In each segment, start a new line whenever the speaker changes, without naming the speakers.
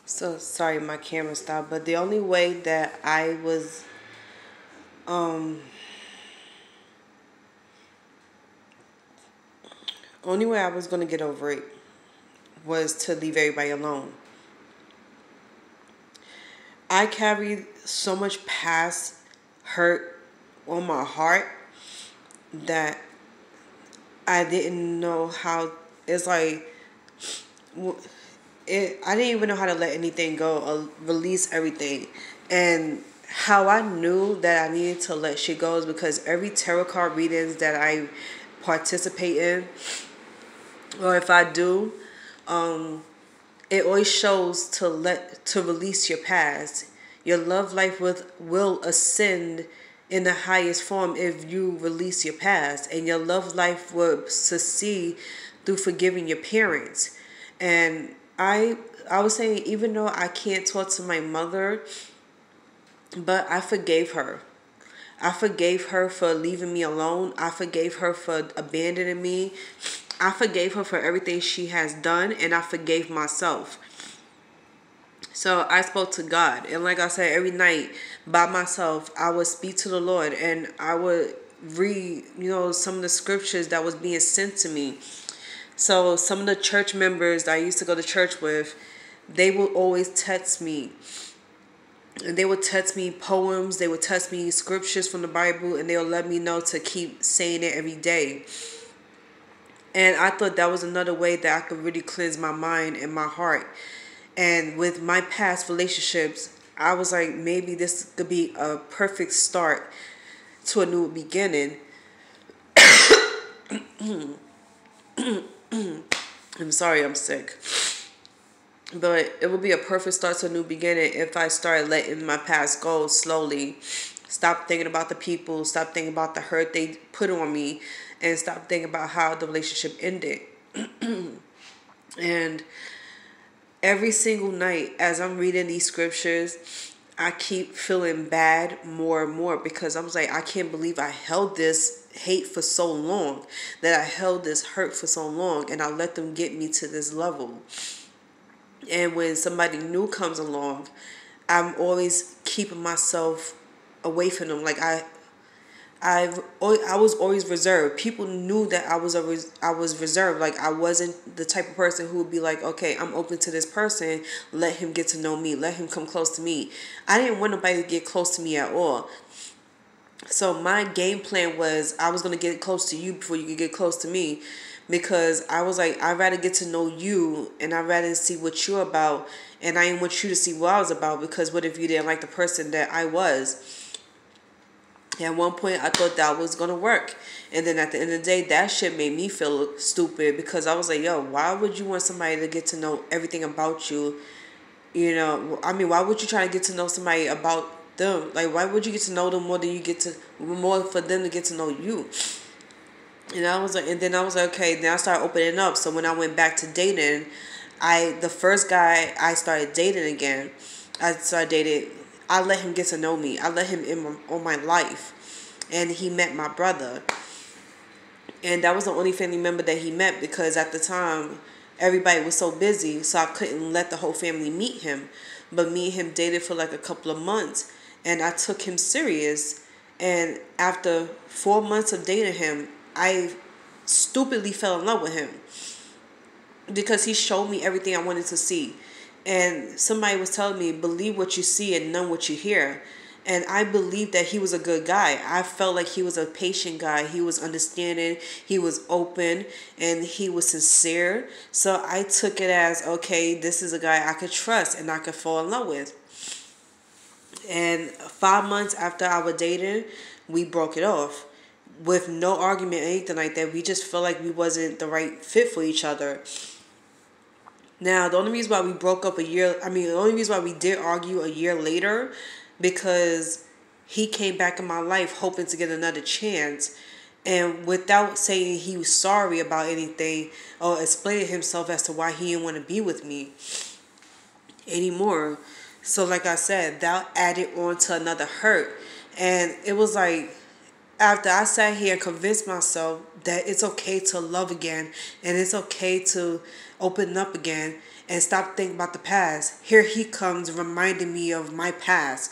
So sorry, my camera stopped. But the only way that um, only way I was gonna get over it was to leave everybody alone. I carried so much past hurt on my heart that I didn't know how. It's like I didn't even know how to let anything go or release everything, and how I knew that I needed to let shit go is because every tarot card readings that I participate in, or if I do, um, it always shows to release your past. Your love life will ascend in the highest form if you release your past, and your love life will succeed through forgiving your parents. And I was saying, even though I can't talk to my mother, but I forgave her. I forgave her for leaving me alone. I forgave her for abandoning me. I forgave her for everything she has done, and I forgave myself. So I spoke to God. And like I said, every night by myself, I would speak to the Lord, and I would read, some of the scriptures that was being sent to me. So some of the church members that I used to go to church with, they would always text me. And they would text me poems, they would text me scriptures from the Bible, and they'll let me know to keep saying it every day. And I thought that was another way that I could really cleanse my mind and my heart. And with my past relationships, I was like, maybe this could be a perfect start to a new beginning. I'm sorry, I'm sick. But it would be a perfect start to a new beginning if I started letting my past go slowly. Stop thinking about the people, stop thinking about the hurt they put on me, and stop thinking about how the relationship ended. And every single night as I'm reading these scriptures, I keep feeling bad more and more, because I was like, I can't believe I held this hate for so long, that I held this hurt for so long, and I let them get me to this level. And when somebody new comes along, I'm always keeping myself away from them. Like I was always reserved. People knew that I was reserved. Like, I wasn't the type of person who would be like, okay, I'm open to this person. Let him get to know me. Let him come close to me. I didn't want nobody to get close to me at all. So my game plan was, I was gonna get close to you before you could get close to me, because I was like, I'd rather get to know you, and I'd rather see what you're about, and I didn't want you to see what I was about, because what if you didn't like the person that I was? At one point, I thought that was going to work. And then at the end of the day, that shit made me feel stupid, because I was like, yo, why would you want somebody to get to know everything about you? I mean, why would you try to get to know somebody about them? Like, why would you get to know them more for them to get to know you? And I was like, and then I was like, okay, then I started opening up. So when I went back to dating, the first guy I started dating again, I let him get to know me. I let him on my life. And he met my brother. And that was the only family member that he met, because at the time, everybody was so busy, so I couldn't let the whole family meet him. But me and him dated for like a couple of months, and I took him serious. And after 4 months of dating him, I stupidly fell in love with him, because he showed me everything I wanted to see. And somebody was telling me, believe what you see and none what you hear. And I believed that he was a good guy. I felt like he was a patient guy. He was understanding, he was open, and he was sincere. So I took it as, okay, this is a guy I could trust and I could fall in love with. And 5 months after our dating, we broke it off with no argument or anything like that. We just felt like we wasn't the right fit for each other. Now, the only reason why we broke up the only reason why we did argue a year later, because he came back in my life hoping to get another chance. And without saying he was sorry about anything or explaining himself as to why he didn't want to be with me anymore. So like I said, that added on to another hurt. And it was like, after I sat here and convinced myself that it's okay to love again and it's okay to open up again and stop thinking about the past, here he comes reminding me of my past.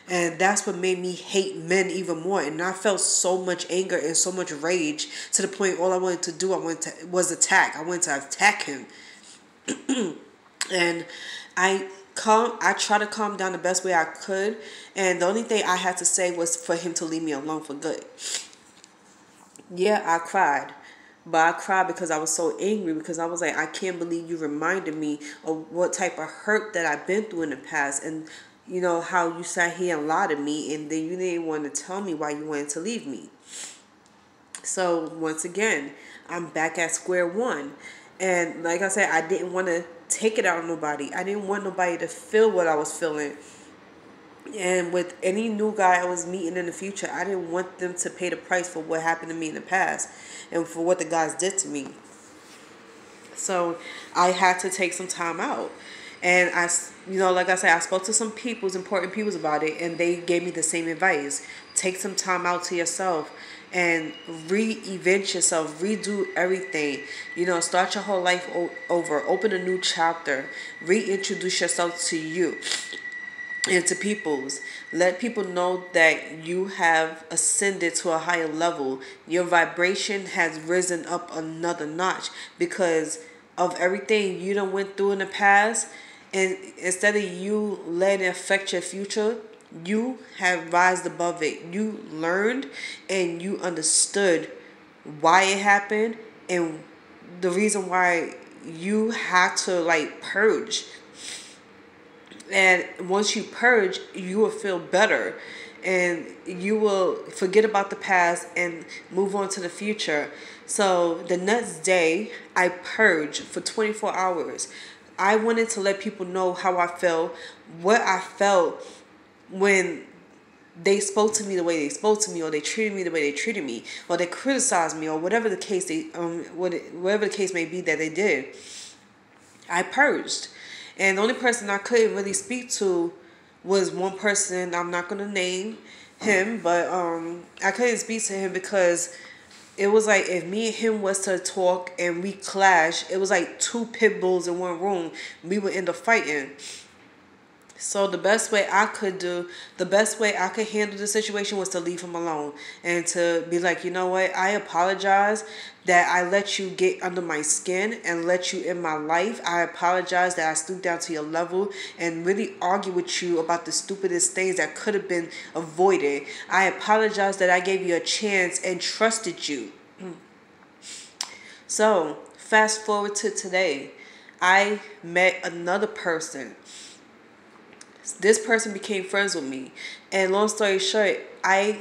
And that's what made me hate men even more. And I felt so much anger and so much rage to the point all I wanted to do was attack. I wanted to attack him. And I try to calm down the best way I could, and the only thing I had to say was for him to leave me alone for good. Yeah, I cried. But I cried because I was so angry, because I was like, I can't believe you reminded me of what type of hurt that I've been through in the past, and you know how you sat here and lied to me, and then you didn't want to tell me why you wanted to leave me. So once again, I'm back at square one. And like I said, I didn't want to take it out on nobody. I didn't want nobody to feel what I was feeling. And with any new guy I was meeting in the future, I didn't want them to pay the price for what happened to me in the past and for what the guys did to me. So I had to take some time out. And like I said, I spoke to some important peoples about it, and they gave me the same advice. Take some time out to yourself and reinvent yourself, redo everything. Start your whole life over, open a new chapter, reintroduce yourself to you and to peoples. Let people know that you have ascended to a higher level. Your vibration has risen up another notch because of everything you done went through in the past. And instead of you letting it affect your future, you have rised above it. You learned and you understood why it happened and the reason why you had to purge. And once you purge, you will feel better and you will forget about the past and move on to the future. So the next day, I purged for 24 hours. I wanted to let people know how I felt, what I felt when they spoke to me the way they spoke to me, or they treated me the way they treated me, or they criticized me, or whatever the case whatever the case may be that they did. I purged. And the only person I couldn't really speak to was one person. I'm not gonna name him, but I couldn't speak to him because it was like if me and him was to talk and we clash, it was like two pit bulls in one room. We would end up fighting. So the best way I could handle the situation was to leave him alone and to be like, you know what, I apologize that I let you get under my skin and let you in my life. I apologize that I stooped down to your level and really argue with you about the stupidest things that could have been avoided. I apologize that I gave you a chance and trusted you. So fast forward to today. I met another person. This person became friends with me. And long story short, I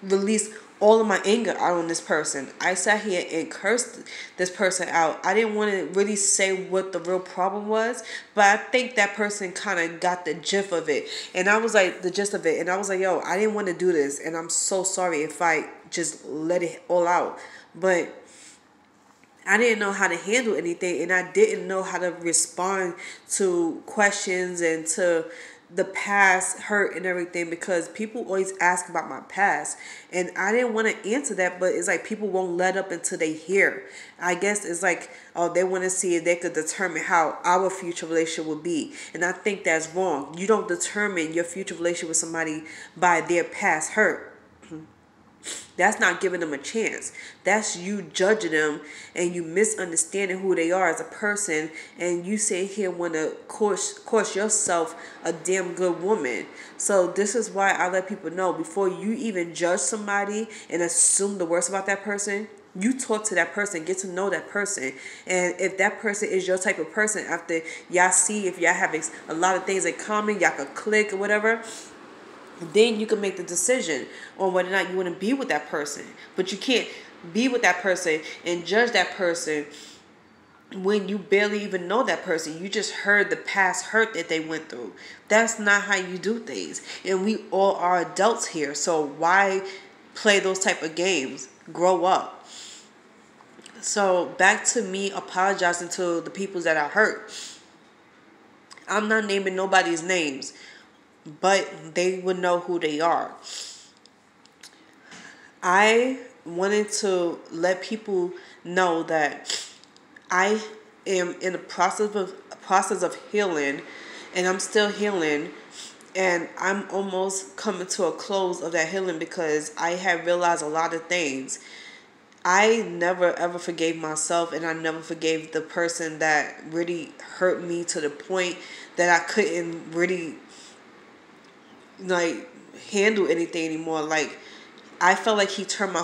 released all of my anger out on this person. I sat here and cursed this person out. I didn't want to really say what the real problem was, but I think that person kind of got the gist of it. And I was like, yo, I didn't want to do this. And I'm so sorry if I just let it all out. But I didn't know how to handle anything, and I didn't know how to respond to questions and to the past hurt and everything, because people always ask about my past and I didn't want to answer that, but it's like people won't let up until they hear. I guess it's like, oh, they want to see if they could determine how our future relationship would be, and I think that's wrong. You don't determine your future relationship with somebody by their past hurt. That's not giving them a chance. That's you judging them and you misunderstanding who they are as a person, and you sit here want to course yourself a damn good woman. So this is why I let people know, before you even judge somebody and assume the worst about that person, you talk to that person, get to know that person. And if that person is your type of person, after y'all see if y'all have a lot of things in common, y'all could click or whatever, then you can make the decision on whether or not you want to be with that person. But you can't be with that person and judge that person when you barely even know that person. You just heard the past hurt that they went through. That's not how you do things. And we all are adults here. So why play those type of games? Grow up. So back to me apologizing to the people that I hurt. I'm not naming nobody's names, but they would know who they are. I wanted to let people know that I am in a process of healing, and I'm still healing, and I'm almost coming to a close of that healing because I have realized a lot of things. I never ever forgave myself, and I never forgave the person that really hurt me to the point that I couldn't really like handle anything anymore. Like I felt like he turned my whole